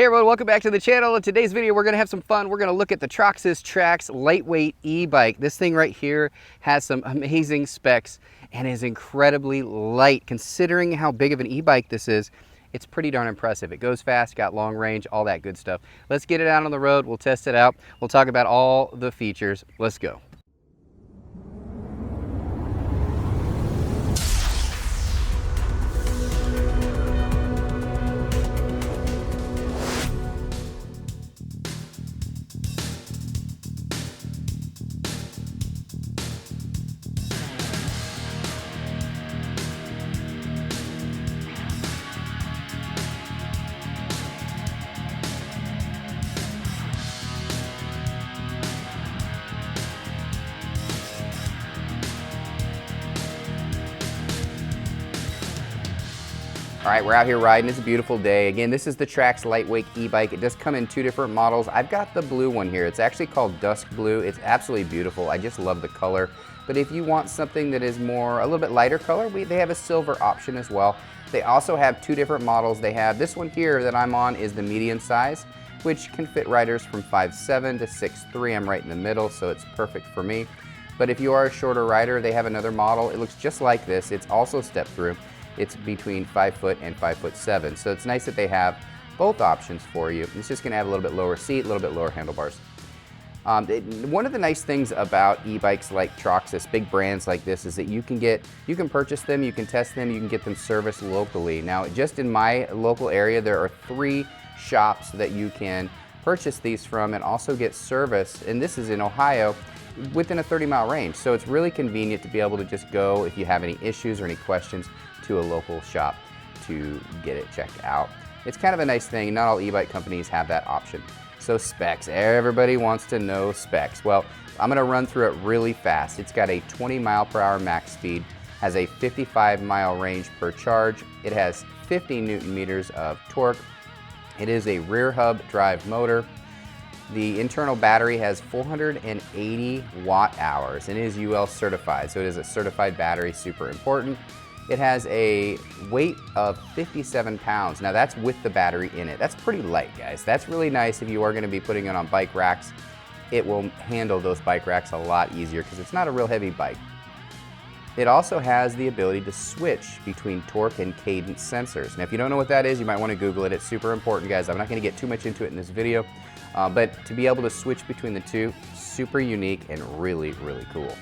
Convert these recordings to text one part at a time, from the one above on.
Hey everyone, welcome back to the channel. In today's video, we're gonna have some fun. We're gonna look at the Troxus Trax lightweight e-bike. This thing right here has some amazing specs and is incredibly light. Considering how big of an e-bike this is, it's pretty darn impressive. It goes fast, got long range, all that good stuff. Let's get it out on the road. We'll test it out. We'll talk about all the features. Let's go. All right, we're out here riding. It's a beautiful day. Again, this is the Trax lightweight e-bike. It does come in two different models. I've got the blue one here. It's actually called Dusk Blue. It's absolutely beautiful. I just love the color. But if you want something that is more, a little bit lighter color, they have a silver option as well. They also have two different models. They have this one here that I'm on is the medium size, which can fit riders from 5'7" to 6'3". I'm right in the middle, so it's perfect for me. But if you are a shorter rider, they have another model. It looks just like this. It's also step through. It's between 5 foot and 5'7". So it's nice that they have both options for you. It's just gonna have a little bit lower seat, a little bit lower handlebars. One of the nice things about e-bikes like Troxus, big brands like this, is that you can purchase them, you can test them, you can get them serviced locally. Now, just in my local area, there are 3 shops that you can purchase these from and also get service, and this is in Ohio, within a 30-mile range. So it's really convenient to be able to just go, if you have any issues or any questions, to a local shop to get it checked out. It's kind of a nice thing. Not all e-bike companies have that option. So specs, everybody wants to know specs. Well, I'm gonna run through it really fast. It's got a 20-mile-per-hour max speed, has a 55-mile range per charge. It has 50 Newton meters of torque. It is a rear hub drive motor. The internal battery has 480 watt hours and is UL certified, so it is a certified battery, super important. It has a weight of 57 pounds. Now that's with the battery in it. That's pretty light, guys. That's really nice if you are gonna be putting it on bike racks. It will handle those bike racks a lot easier because it's not a real heavy bike. It also has the ability to switch between torque and cadence sensors. Now if you don't know what that is, you might wanna Google it. It's super important, guys. I'm not gonna get too much into it in this video, but to be able to switch between the two, super unique and really, really cool.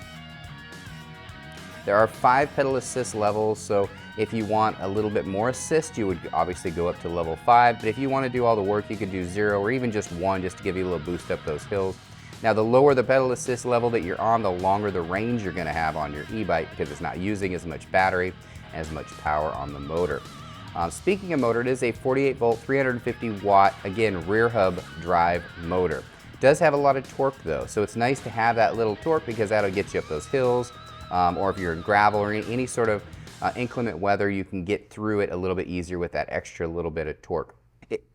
There are 5 pedal assist levels, so if you want a little bit more assist, you would obviously go up to level 5, but if you want to do all the work, you could do 0 or even just 1 just to give you a little boost up those hills. Now, the lower the pedal assist level that you're on, the longer the range you're going to have on your e-bike because it's not using as much battery and as much power on the motor. Speaking of motor, it is a 48 volt, 350 watt, again, rear hub drive motor. It does have a lot of torque though, so it's nice to have that little torque because that'll get you up those hills. Or if you're in gravel or any sort of inclement weather, you can get through it a little bit easier with that extra little bit of torque.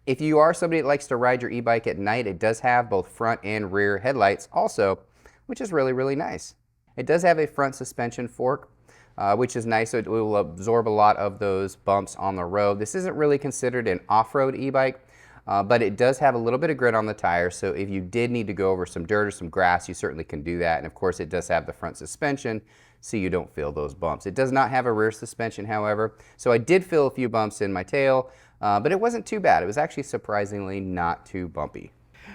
If you are somebody that likes to ride your e-bike at night, it does have both front and rear headlights also, which is really, really nice. It does have a front suspension fork, which is nice, so it will absorb a lot of those bumps on the road. This isn't really considered an off-road e-bike, but it does have a little bit of grit on the tires, so if you did need to go over some dirt or some grass, you certainly can do that. And of course, it does have the front suspension, so you don't feel those bumps. It does not have a rear suspension, however, so I did feel a few bumps in my tail, but it wasn't too bad. It was actually surprisingly not too bumpy.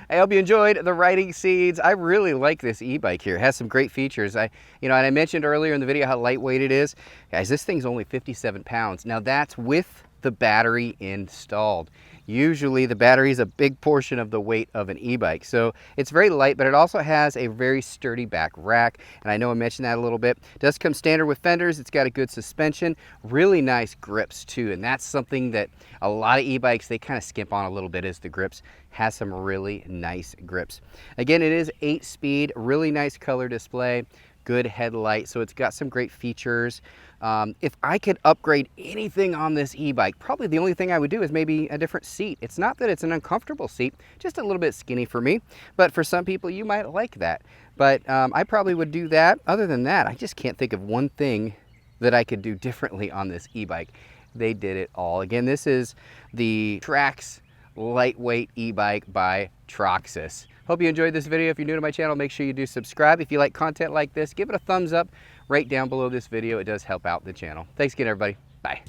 I hope you enjoyed the riding scenes. I really like this e-bike here. It has some great features. And I mentioned earlier in the video how lightweight it is. Guys, this thing's only 57 pounds. Now that's with the battery installed. Usually the battery is a big portion of the weight of an e-bike. So it's very light, but it also has a very sturdy back rack. And I know I mentioned that a little bit. It does come standard with fenders. It's got a good suspension, really nice grips too. And that's something that a lot of e-bikes, they kind of skimp on a little bit, is the grips. Has some really nice grips. Again, it is 8-speed, really nice color display, good headlight. So it's got some great features. If I could upgrade anything on this e-bike, probably the only thing I would do is maybe a different seat. It's not that it's an uncomfortable seat, just a little bit skinny for me, but for some people you might like that. But I probably would do that. Other than that, I just can't think of one thing that I could do differently on this e-bike. They did it all. Again, this is the Trax lightweight e-bike by Troxus. Hope you enjoyed this video. If you're new to my channel, make sure you do subscribe. If you like content like this, give it a thumbs up right down below this video. It does help out the channel. Thanks again, everybody. Bye.